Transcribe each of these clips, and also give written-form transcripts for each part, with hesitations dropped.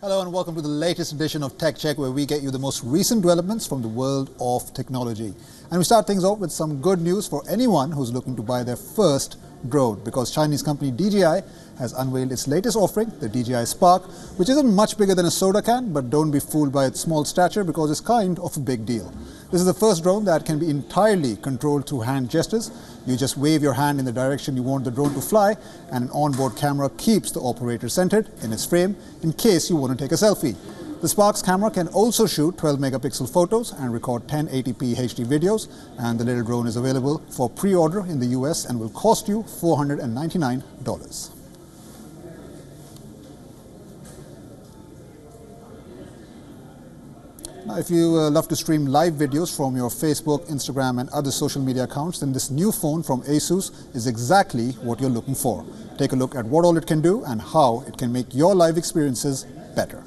Hello and welcome to the latest edition of Tech Check, where we get you the most recent developments from the world of technology. And we start things off with some good news for anyone who's looking to buy their first drone, because Chinese company DJI has unveiled its latest offering, the DJI Spark, which isn't much bigger than a soda can, but don't be fooled by its small stature because it's kind of a big deal. This is the first drone that can be entirely controlled through hand gestures. You just wave your hand in the direction you want the drone to fly, and an onboard camera keeps the operator centered in its frame in case you want to take a selfie. The Spark's camera can also shoot 12 megapixel photos and record 1080p HD videos, and the little drone is available for pre-order in the US and will cost you $499. Now, if you love to stream live videos from your Facebook, Instagram and other social media accounts, then this new phone from Asus is exactly what you're looking for. Take a look at what all it can do and how it can make your live experiences better.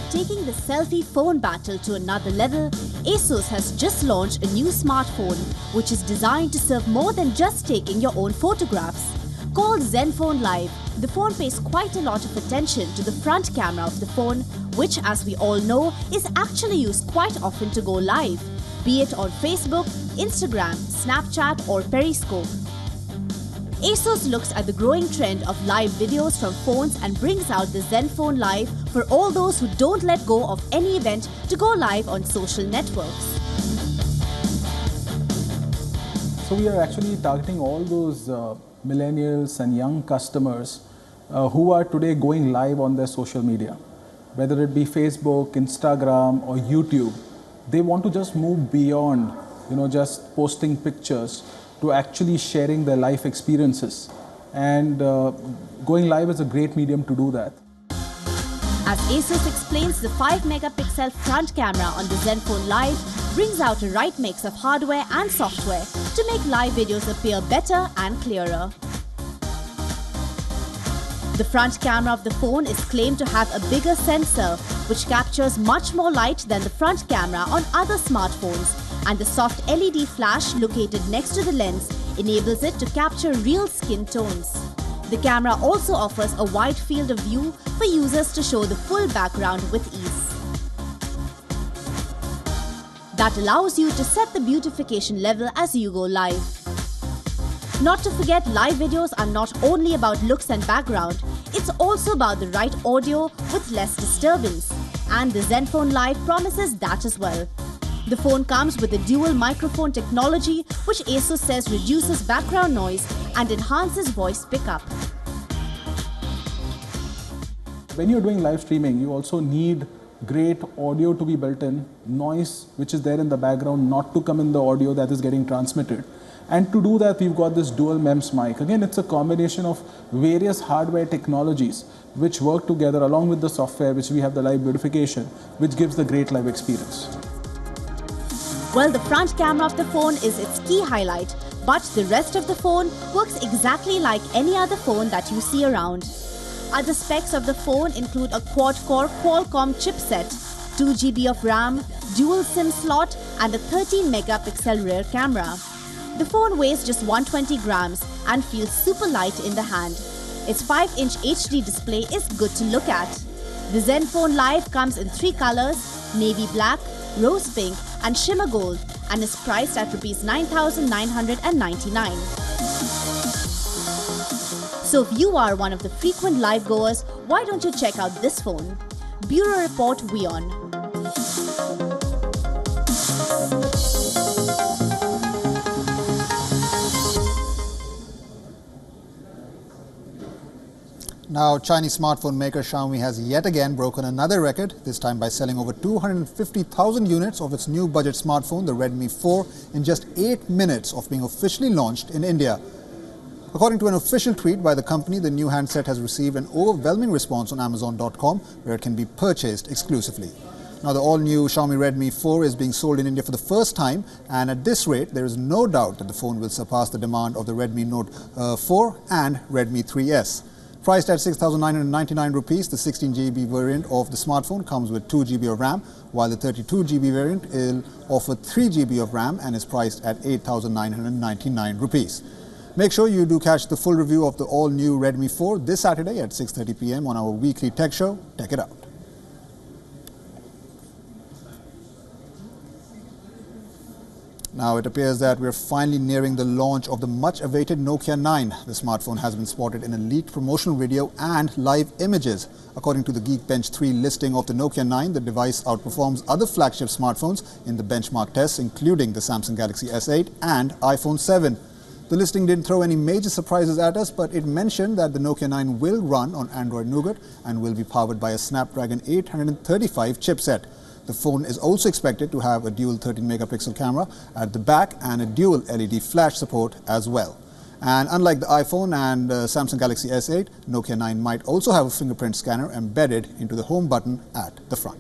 Taking the selfie phone battle to another level, Asus has just launched a new smartphone which is designed to serve more than just taking your own photographs. Called Zenfone Live, the phone pays quite a lot of attention to the front camera of the phone, which, as we all know, is actually used quite often to go live, be it on Facebook, Instagram, Snapchat or Periscope. Asus looks at the growing trend of live videos from phones and brings out the Zenfone Live for all those who don't let go of any event to go live on social networks. So we are actually targeting all those millennials and young customers who are today going live on their social media. Whether it be Facebook, Instagram or YouTube, they want to just move beyond, just posting pictures to actually sharing their life experiences. And going live is a great medium to do that. As Asus explains, the 5 megapixel front camera on the Zenfone Live brings out a right mix of hardware and software to make live videos appear better and clearer. The front camera of the phone is claimed to have a bigger sensor which captures much more light than the front camera on other smartphones, and the soft LED flash located next to the lens enables it to capture real skin tones. The camera also offers a wide field of view for users to show the full background with ease. That allows you to set the beautification level as you go live. Not to forget, live videos are not only about looks and background, it's also about the right audio with less disturbance, and the Zenfone Live promises that as well. The phone comes with a dual microphone technology which Asus says reduces background noise and enhances voice pickup. When you're doing live streaming, you also need great audio to be built in, noise which is there in the background not to come in the audio that is getting transmitted. And to do that, we've got this dual MEMS mic. Again, it's a combination of various hardware technologies which work together along with the software, which we have the live beautification, which gives the great live experience. Well, the front camera of the phone is its key highlight, but the rest of the phone works exactly like any other phone that you see around. Other specs of the phone include a quad-core Qualcomm chipset, 2 GB of RAM, dual SIM slot and a 13 megapixel rear camera. The phone weighs just 120 grams and feels super light in the hand. Its 5-inch HD display is good to look at. The Zenfone Live comes in 3 colors, navy black, rose pink and shimmer gold, and is priced at Rs 9,999. So if you are one of the frequent live goers, why don't you check out this phone? Bureau Report WION. Now, Chinese smartphone maker Xiaomi has yet again broken another record, this time by selling over 250,000 units of its new budget smartphone, the Redmi 4, in just 8 minutes of being officially launched in India. According to an official tweet by the company, the new handset has received an overwhelming response on Amazon.com, where it can be purchased exclusively. Now, the all-new Xiaomi Redmi 4 is being sold in India for the first time, and at this rate, there is no doubt that the phone will surpass the demand of the Redmi Note 4 and Redmi 3S. Priced at 6,999 rupees, the 16 GB variant of the smartphone comes with 2 GB of RAM, while the 32 GB variant will offer 3 GB of RAM and is priced at 8,999 rupees. Make sure you do catch the full review of the all-new Redmi 4 this Saturday at 6:30 p.m. on our weekly tech show. Check it out. Now it appears that we're finally nearing the launch of the much-awaited Nokia 9. The smartphone has been spotted in a leaked promotional video and live images. According to the Geekbench 3 listing of the Nokia 9, the device outperforms other flagship smartphones in the benchmark tests, including the Samsung Galaxy S8 and iPhone 7. The listing didn't throw any major surprises at us, but it mentioned that the Nokia 9 will run on Android Nougat and will be powered by a Snapdragon 835 chipset. The phone is also expected to have a dual 13-megapixel camera at the back and a dual LED flash support as well. And unlike the iPhone and Samsung Galaxy S8, Nokia 9 might also have a fingerprint scanner embedded into the home button at the front.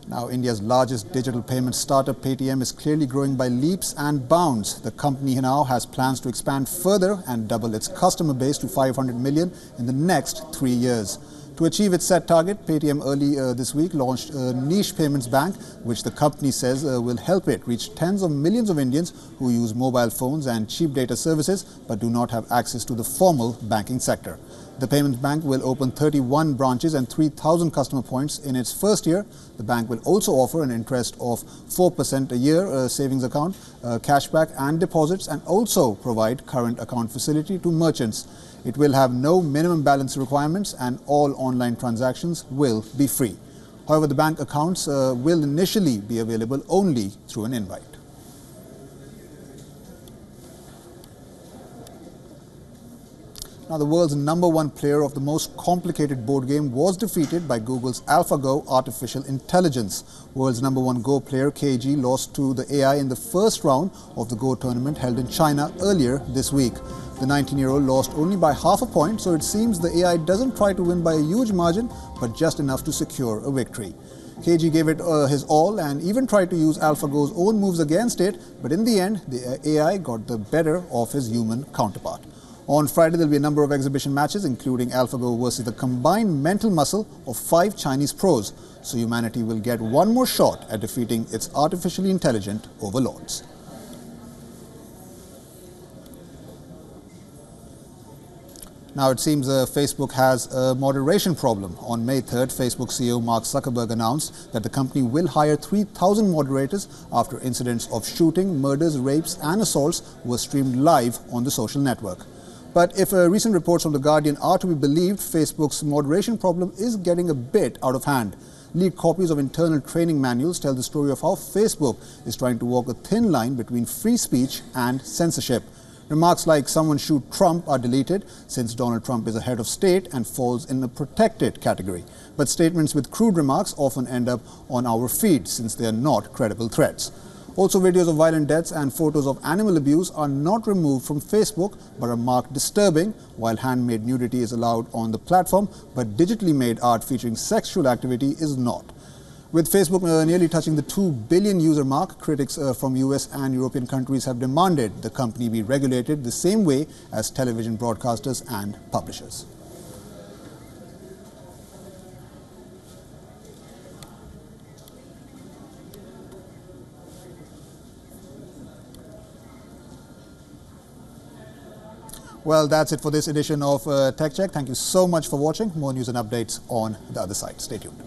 Now, India's largest digital payment startup, Paytm, is clearly growing by leaps and bounds. The company now has plans to expand further and double its customer base to 500 million in the next 3 years. To achieve its set target, Paytm early this week launched a niche payments bank, which the company says will help it reach tens of millions of Indians who use mobile phones and cheap data services but do not have access to the formal banking sector. The payments bank will open 31 branches and 3,000 customer points in its first year. The bank will also offer an interest of 4% a year savings account, cashback and deposits, and also provide current account facility to merchants. It will have no minimum balance requirements and all online transactions will be free. However, the bank accounts will initially be available only through an invite. Now, the world's #1 player of the most complicated board game was defeated by Google's AlphaGo artificial intelligence. World's #1 Go player KG lost to the AI in the first round of the Go tournament held in China earlier this week. The 19-year-old lost only by half a point, so it seems the AI doesn't try to win by a huge margin, but just enough to secure a victory. KG gave it his all and even tried to use AlphaGo's own moves against it, but in the end, the AI got the better of his human counterpart. On Friday, there will be a number of exhibition matches, including AlphaGo versus the combined mental muscle of 5 Chinese pros. So humanity will get one more shot at defeating its artificially intelligent overlords. Now, it seems Facebook has a moderation problem. On May 3rd, Facebook CEO Mark Zuckerberg announced that the company will hire 3,000 moderators after incidents of shooting, murders, rapes and assaults were streamed live on the social network. But if recent reports from The Guardian are to be believed, Facebook's moderation problem is getting a bit out of hand. Leaked copies of internal training manuals tell the story of how Facebook is trying to walk a thin line between free speech and censorship. Remarks like "someone shoot Trump" are deleted since Donald Trump is a head of state and falls in a protected category. But statements with crude remarks often end up on our feed since they are not credible threats. Also, videos of violent deaths and photos of animal abuse are not removed from Facebook but are marked disturbing, while handmade nudity is allowed on the platform, but digitally made art featuring sexual activity is not. With Facebook nearly touching the 2 billion user mark, critics from US and European countries have demanded the company be regulated the same way as television broadcasters and publishers. Well, that's it for this edition of Tech Check. Thank you so much for watching. More news and updates on the other side. Stay tuned.